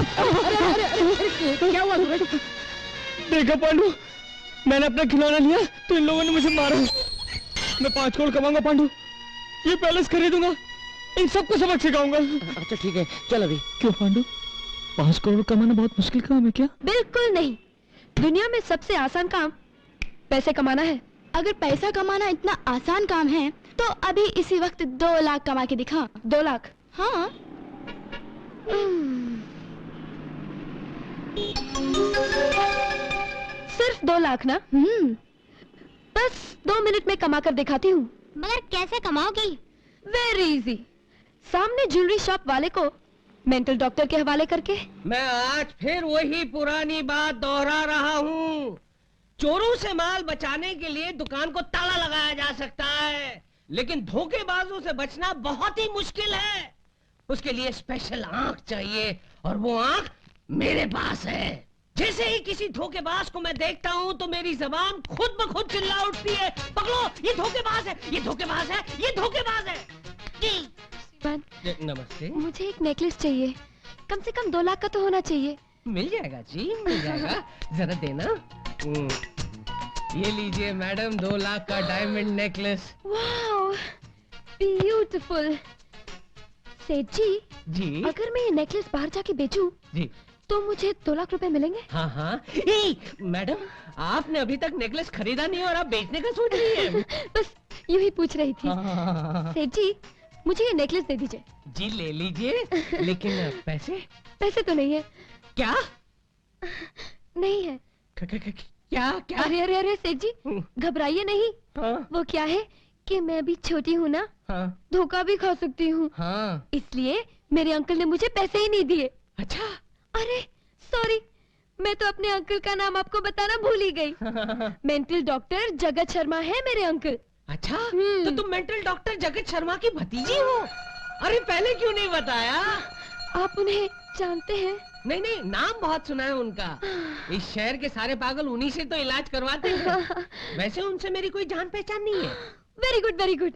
क्या हुआ सूरज? देखा पांडू, मैंने अपना खिलौना लिया तो इन लोगों ने मुझे मारा। मैं 5 करोड़ कमाऊंगा पांडू, ये पैलेस खरीदूंगा, इन सबको सबक सिखाऊंगा। अच्छा ठीक है, चल अभी। क्यों पांडू, 5 करोड़ कमाना बहुत मुश्किल काम है क्या? बिल्कुल नहीं, दुनिया में सबसे आसान काम पैसे कमाना है। अगर पैसा कमाना इतना आसान काम है तो अभी इसी वक्त 2 लाख कमा के दिखा। 2 लाख? हाँ। सिर्फ 2 लाख ना? बस 2 मिनट में कमा कर दिखाती हूँ। मगर कैसे कमाओगी? वेरी इजी, सामने ज्वेलरी शॉप वाले को मेंटल डॉक्टर के हवाले करके। मैं आज फिर वही पुरानी बात दोहरा रहा हूँ। चोरों से माल बचाने के लिए दुकान को ताला लगाया जा सकता है, लेकिन धोखेबाजों से बचना बहुत ही मुश्किल है। उसके लिए स्पेशल आंख चाहिए, और वो आंख मेरे पास है। जैसे ही किसी धोखेबाज को मैं देखता हूँ तो मेरी जबान खुद ब खुद चिल्ला उठती है, पकड़ो, ये धोखेबाज है, ये धोखेबाज है, ये धोखेबाज है। नमस्ते। मुझे एक नेकलेस चाहिए, कम से कम 2 लाख का तो होना चाहिए। मिल जाएगा जी, मिल जाएगा। जरा देना। ये लीजिए मैडम, 2 लाख का डायमंड नेकलेस। Wow, beautiful. सेठ जी, अगर मैं ये नेकलेस बाहर जाके बेचूं जी तो मुझे 2 लाख रुपए मिलेंगे? हाँ हाँ। मैडम, आपने अभी तक नेकलेस खरीदा नहीं और आप बेचने का सोच रही है? बस यूं ही पूछ रही थी। हाँ। सेठ जी, मुझे ये नेकलेस दे दीजिए। जी ले लीजिए, लेकिन पैसे? पैसे तो नहीं है। क्या नहीं है? क्या क्या? अरे अरे अरे सेठ जी, घबराइए नहीं। हाँ? वो क्या है कि मैं भी छोटी हूँ ना, हाँ? धोखा भी खा सकती हूँ। हाँ? इसलिए मेरे अंकल ने मुझे पैसे ही नहीं दिए। अच्छा। अरे सॉरी, मैं तो अपने अंकल का नाम आपको बताना भूल ही गई। मेंटल डॉक्टर जगत शर्मा है मेरे अंकल। अच्छा, तो तुम मेंटल डॉक्टर जगत शर्मा की भतीजी हो? अरे पहले क्यों नहीं बताया? आप उन्हें जानते हैं? नहीं नहीं, नाम बहुत सुना है उनका। इस शहर के सारे पागल उन्हीं से तो इलाज करवाते हैं। वैसे उनसे मेरी कोई जान पहचान नहीं है। Very good very good.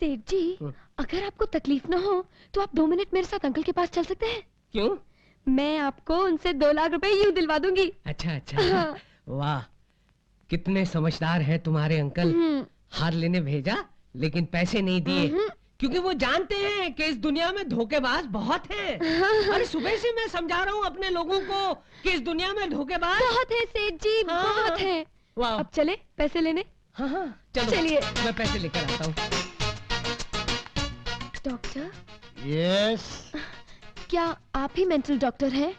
सेठ जी, अगर आपको तकलीफ ना हो तो आप 2 मिनट मेरे साथ अंकल के पास चल सकते हैं? क्यों? मैं आपको उनसे 2 लाख रुपए यूं दिलवा दूंगी। अच्छा अच्छा। वाह, कितने समझदार हैं तुम्हारे अंकल। हार लेने भेजा लेकिन पैसे नहीं दिए, क्योंकि वो जानते हैं कि इस दुनिया में धोखेबाज बहुत हैं। अरे सुबह से मैं समझा रहा हूँ अपने लोगों को कि इस दुनिया में धोखेबाज बहुत है सेठ जी, बहुत है। अब चले पैसे लेने? हाँ हाँ चलो, चलिए। मैं पैसे लेकर आता हूँ। डॉक्टर? यस। क्या आप ही मेंटल डॉक्टर हैं?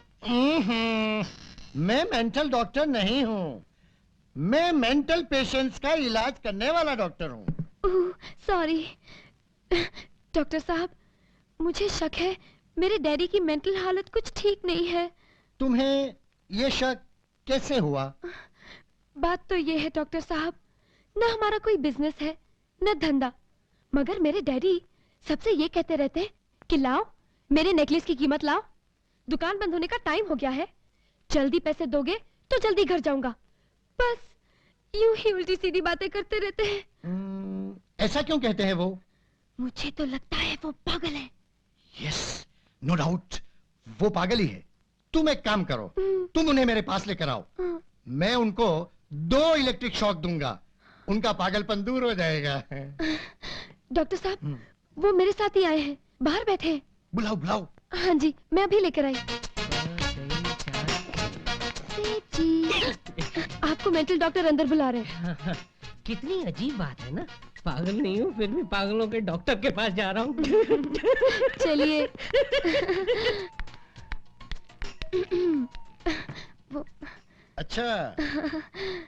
मैं मेंटल डॉक्टर नहीं हूँ, मैं मेंटल पेशेंट्स का इलाज करने वाला डॉक्टर हूँ। सॉरी डॉक्टर साहब, मुझे शक है मेरे डैडी की मेंटल हालत कुछ ठीक नहीं है। तुम्हें ये शक कैसे हुआ? बात तो ये है डॉक्टर साहब, न हमारा कोई बिजनेस है न धंधा, मगर मेरे डैडी सबसे ये कहते रहते हैं कि लाओ मेरे नेकलेस की कीमत लाओ, दुकान बंद होने का टाइम हो गया है, जल्दी पैसे दोगे तो जल्दी घर जाऊंगा। बस यूं ही उल्टी सीधी बातें करते रहते हैं। ऐसा क्यों कहते हैं वो? मुझे तो लगता है वो पागल है। यस, नो डाउट, वो पागल ही है। तुम एक काम करो, तुम उन्हें मेरे पास लेकर आओ, मैं उनको 2 इलेक्ट्रिक शॉक दूंगा, उनका पागलपन दूर हो जाएगा। डॉक्टर साहब, वो मेरे साथ ही आए हैं, बाहर बैठे हैं। बुलाओ बुलाओ। हाँ जी, मैं अभी लेकर आई। जी, आपको मेंटल डॉक्टर अंदर बुला रहे हैं। कितनी अजीब बात है ना, पागल नहीं हूँ फिर भी पागलों के डॉक्टर के पास जा रहा हूँ। चलिए। अच्छा,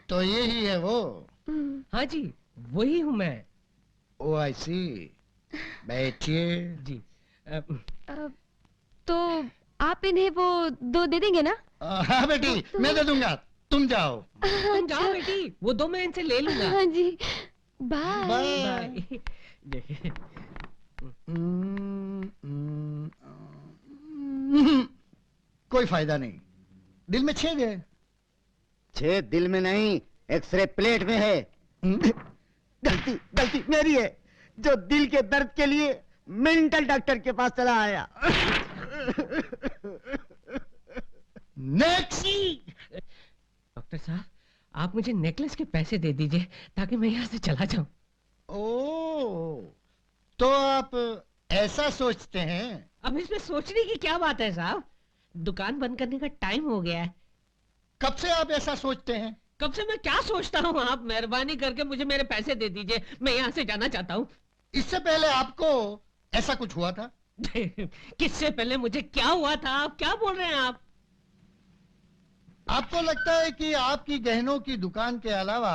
तो ये ही है वो? हाँ जी, वही हूँ मैं। ओ आई सी, बैठिए। जी। तो आप इन्हें वो 2 दे देंगे ना? हाँ बेटी, मैं दे दूंगा, तुम जाओ। तुम जाओ बेटी, वो 2 मैं इनसे ले लूंगा। हाँ जी, बाय बाय। कोई फायदा नहीं, दिल में छेद है। छेद दिल में नहीं, एक्सरे प्लेट में है। गलती मेरी है, जो दिल के दर्द के लिए मेंटल डॉक्टर के पास चला आया। आप मुझे नेकलेस के पैसे दे दीजिए ताकि मैं यहाँ से चला जाऊं। ओ, तो आप ऐसा सोचते हैं? अब इसमें सोचने की क्या बात है साहब? दुकान बंद करने का टाइम हो गया है। कब से आप ऐसा सोचते हैं? कब से मैं क्या सोचता हूँ? आप मेहरबानी करके मुझे मेरे पैसे दे दीजिए, मैं यहाँ से जाना चाहता हूँ। इससे पहले आपको ऐसा कुछ हुआ था? किससे पहले मुझे क्या हुआ था? आप क्या बोल रहे हैं आप? आपको लगता है कि आपकी गहनों की दुकान के अलावा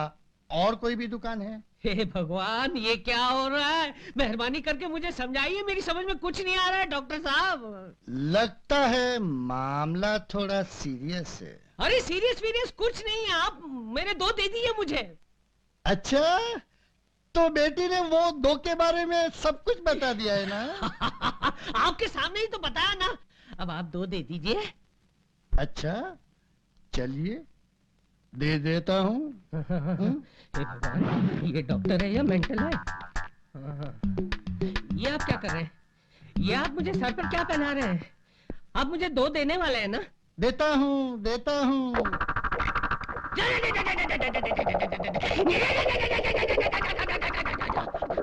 और कोई भी दुकान है? हे भगवान, ये क्या हो रहा है? मेहरबानी करके मुझे समझाइए, मेरी समझ में कुछ नहीं आ रहा है डॉक्टर साहब। लगता है मामला थोड़ा सीरियस है। अरे सीरियस कुछ नहीं है, आप मेरे 2 दे दीजिए मुझे। अच्छा, तो बेटी ने वो 2 के बारे में सब कुछ बता दिया है ना? आपके सामने ही तो बताया ना। अब आप 2 दे दीजिए। अच्छा, चलिए दे देता हूँ। हे भगवान, ये डॉक्टर है या मेंटल है? ये आप क्या कर रहे हैं? ये आप मुझे सर पर क्या पहना रहे हैं? आप मुझे 2 देने वाले हैं ना? देता हूँ, देता हूँ।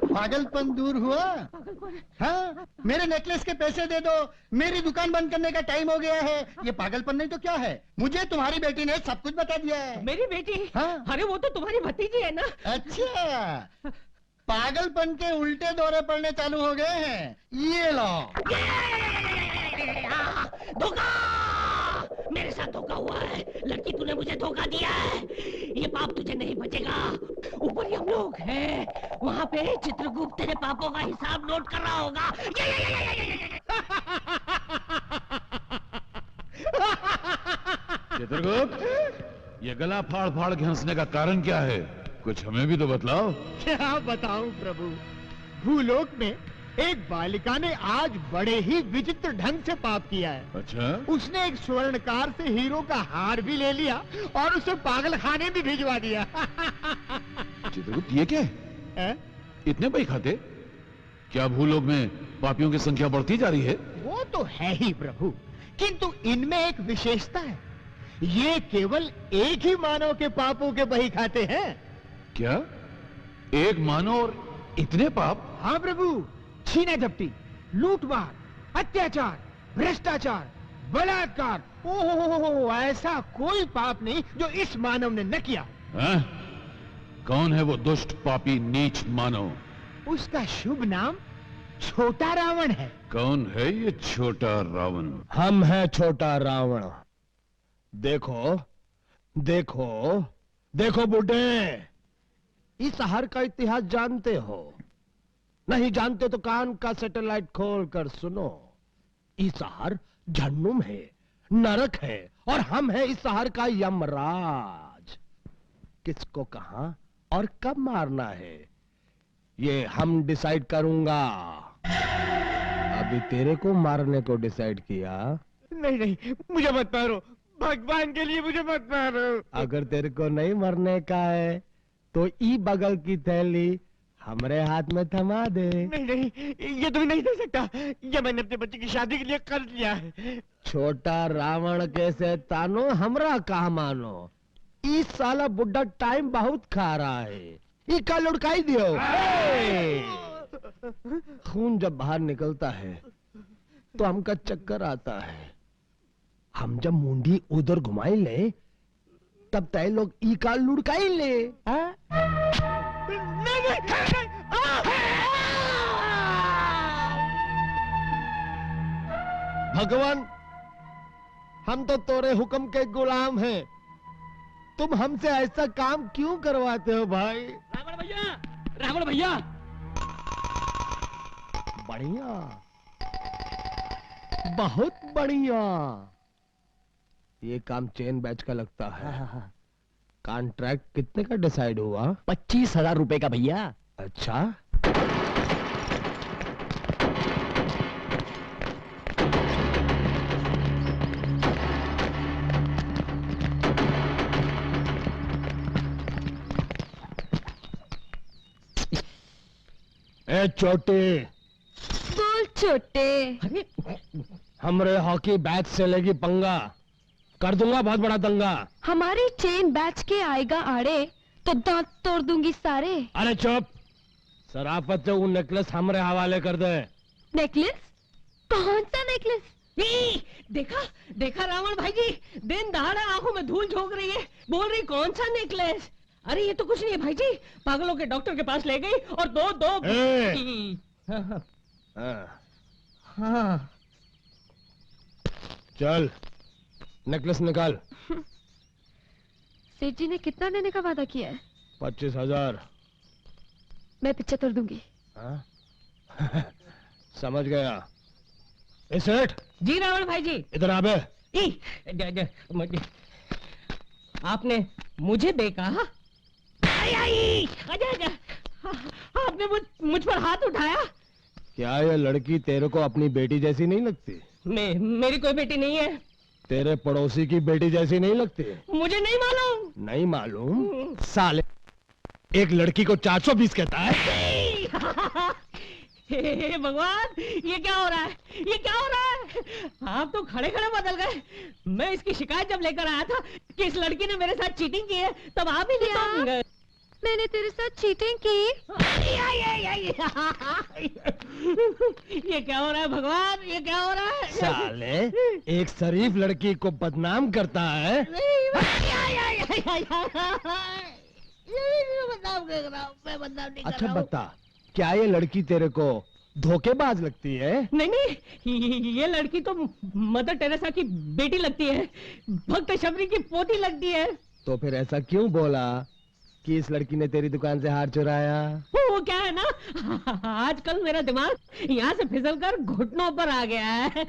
पागलपन दूर हुआ? हाँ, मेरे नेकलेस के पैसे दे दो, मेरी दुकान बंद करने का टाइम हो गया है। ये पागलपन नहीं तो क्या है? मुझे तुम्हारी बेटी ने सब कुछ बता दिया है। मेरी बेटी? हाँ। अरे वो तो तुम्हारी भतीजी है ना? अच्छा, पागलपन के उल्टे दौरे पड़ने चालू हो गए हैं। ये लो। धोखा! मेरे साथ धोखा हुआ है। लड़की, तूने मुझे धोखा दिया है। ये पाप तुझे नहीं बचेगा। ऊपर हम लोग हैं, वहाँ पे चित्रगुप्त तेरे पापों का हिसाब नोट कर रहा होगा। चित्रगुप्त, ये गला फाड़ फाड़ के हंसने का कारण क्या है? कुछ हमें भी तो बतलाओ। क्या बताऊं प्रभु, भूलोक में एक बालिका ने आज बड़े ही विचित्र ढंग से पाप किया है। अच्छा, उसने एक स्वर्णकार से हीरो का हार भी ले लिया और उसे पागल खाने भी भिजवा दिया। चित्रगुप्त, ये क्या है? इतने पैसे खाते? क्या भूलोक में पापियों की संख्या बढ़ती जा रही है? वो तो है ही प्रभु, किंतु इनमें एक विशेषता है। ये केवल एक ही मानव के पापों के बही खाते हैं। क्या एक मानव और इतने पाप? हाँ प्रभु, छीना झपटी, लूटमार, अत्याचार, भ्रष्टाचार, बलात्कार, ओहो, ऐसा कोई पाप नहीं जो इस मानव ने न किया। हाँ? कौन है वो दुष्ट पापी नीच मानव? उसका शुभ नाम छोटा रावण है। कौन है ये छोटा रावण? हम हैं छोटा रावण। देखो देखो देखो बुड्ढे, इस शहर का इतिहास जानते हो? नहीं जानते तो कान का सैटेलाइट खोल कर सुनो। इस शहर जहन्नुम है, नरक है, और हम हैं इस शहर का यमराज। किसको कहां और कब मारना है ये हम डिसाइड करूंगा। अभी तेरे को मारने को डिसाइड किया। नहीं नहीं, मुझे मत मारो, भगवान के लिए मुझे मत मारो। अगर तेरे को नहीं मरने का है तो ई बगल की थैली हमरे हाथ में थमा दे। नहीं नहीं, ये तुम्हें नहीं दे सकता, ये मैंने अपने बच्चे की शादी के लिए कर लिया है। छोटा रावण कैसे तानो हमरा कहा मानो। इस साला बुड्ढा टाइम बहुत खा रहा है, इका लुढ़काई दियो। खून जब बाहर निकलता है तो हमका चक्कर आता है। हम जब मुंडी उधर घुमाई ले तब तय लोग इका लुढ़काई ले। भगवान, हम तो तोरे हुक्म के गुलाम हैं, तुम हमसे ऐसा काम क्यों करवाते हो भाई? रावण भैया, रावण भैया। बढ़िया, बहुत बढ़िया। ये काम चेन बैच का लगता है। कॉन्ट्रैक्ट कितने का डिसाइड हुआ? 25,000 रुपए का भैया। अच्छा, ए छोटे, बोल छोटे। अरे हमरे हॉकी बैच से लेगी पंगा, कर दूंगा बहुत बड़ा दंगा। हमारी चेन बैच के आएगा आड़े तो दांत तोड़ दूंगी सारे। अरे चुप, सराफत से वो नेकलेस हमारे हवाले कर दे। नेकलेस? कौन सा नेकलेस? देखा देखा रावण भाई जी, दिन दहाड़े आंखों में धूल झोंक रही है, बोल रही कौन सा नेकलेस। अरे ये तो कुछ नहीं है भाई जी, पागलों के डॉक्टर के पास ले गई और दो हाँ। हाँ। चल नेकलेस निकाल। सेठ जी ने कितना देने का वादा किया है? 25,000। मैं 75 दूंगी। हाँ? समझ गया। ए सेठ जी रावण भाई जी। इधर आ बे। आपने मुझे देखा? आपने मुझ पर हाथ उठाया? क्या ये लड़की तेरे को अपनी बेटी जैसी नहीं लगती? मेरी कोई बेटी नहीं है। तेरे पड़ोसी की बेटी जैसी नहीं लगती? मुझे नहीं मालूम। नहीं मालूम? साले एक लड़की को 420 कहता है। हे भगवान, ये क्या हो रहा है, ये क्या हो रहा है? आप तो खड़े खड़े बदल गए। मैं इसकी शिकायत जब लेकर आया था कि इस लड़की ने मेरे साथ चीटिंग की है, तब आप ही नहीं। मैंने तेरे साथ चीटिंग की? ये क्या हो रहा है भगवान, ये क्या हो रहा है? साले एक शरीफ लड़की को बदनाम करता है। मैं बदनाम नहीं कर अच्छा रहा हूँ। बता, क्या ये लड़की तेरे को धोखेबाज लगती है? नहीं, ये लड़की तो मदर टेरेसा की बेटी लगती है, भक्त शबरी की पोती लगती है। तो फिर ऐसा क्यों बोला कि इस लड़की ने तेरी दुकान से हार चुराया? वो क्या है ना, आजकल मेरा दिमाग यहाँ से फिसल कर घुटनों पर आ गया है।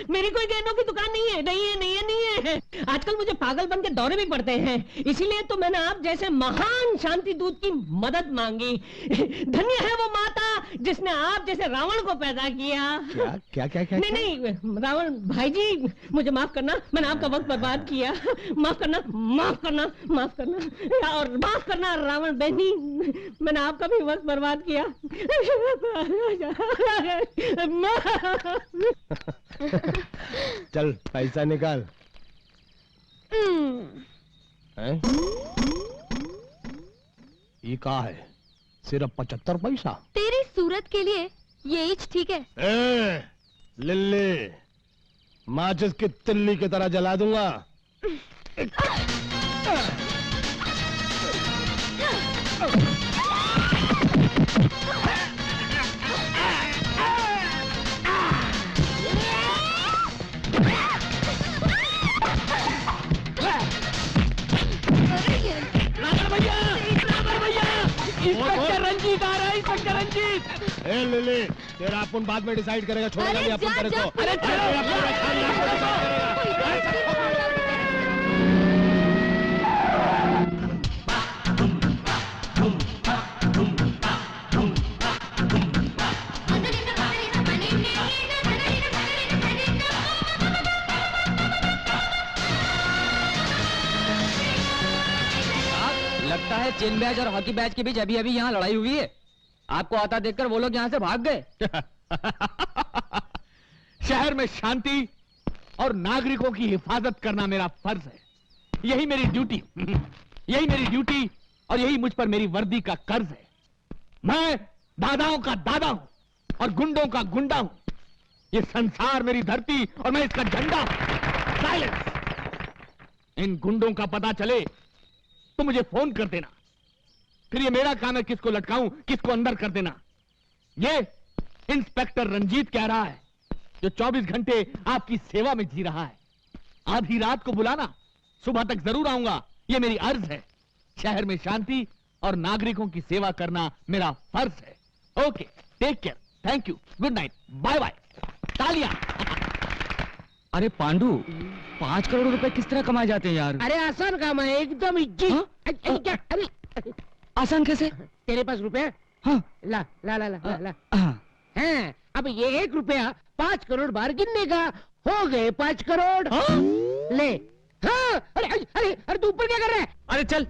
मेरी कोई गहनों की दुकान नहीं है, नहीं है। आजकल मुझे पागलपन के दौरे भी पड़ते हैं, इसीलिए तो मैंने आप जैसे महान शांति दूत की मदद मांगी। धन्य है वो माता जिसने आप जैसे रावण को पैदा किया। क्या? नहीं, रावण भाई जी, मुझे माफ करना, मैंने आपका वक्त बर्बाद किया। माफ करना और माफ करना रावण बहनी, मैंने आपका भी वक्त बर्बाद किया। चल पैसा निकाल। हैं? ये कहा है? सिर्फ 75 पैसा? तेरी सूरत के लिए ये एज ठीक है। लिल्ली, माचिस की तिल्ली की तरह जला दूंगा। रंजीत आ रहा है, इंस्पेक्टर रंजीत। ए लिली, तेरा अपन बाद में डिसाइड करेगा, छोड़ेगा नहीं अपन तेरे को। अरे लगता है चेन बैच और हॉकी बैच के बीच अभी अभी यहाँ लड़ाई हुई है। आपको आता देखकर वो लोग यहाँ से भाग गए। शहर में शांति और नागरिकों की हिफाजत करना मेरा फर्ज है। यही मेरी ड्यूटी और यही मुझ पर मेरी वर्दी का कर्ज है। मैं दादाओं का दादा हूं और गुंडों का गुंडा हूं। ये संसार मेरी धरती और मैं इसका झंडा हूं। साइलेंस! इन गुंडों का पता चले तो मुझे फोन कर देना, फिर ये मेरा काम है किसको लटकाऊं, किसको अंदर कर देना। ये इंस्पेक्टर रंजीत कह रहा है, जो 24 घंटे आपकी सेवा में जी रहा है। आधी रात को बुलाना, सुबह तक जरूर आऊंगा, ये मेरी अर्ज है। शहर में शांति और नागरिकों की सेवा करना मेरा फर्ज है। Okay, take care, thank you, good night, bye bye, तालियां। अरे पांडु, 5 करोड़ रुपए किस तरह कमाए जाते हैं यार? अरे आसान काम है, एकदम इज्जी। अरे आसान कैसे? तेरे पास रुपया? हाँ। ला ला ला ला ला, ला। हाँ। हैं, अब ये 1 रुपया 5 करोड़ बार गिनने का, हो गए 5 करोड़। हाँ? ले। हाँ, अरे तू ऊपर क्या कर रहा है? अरे चल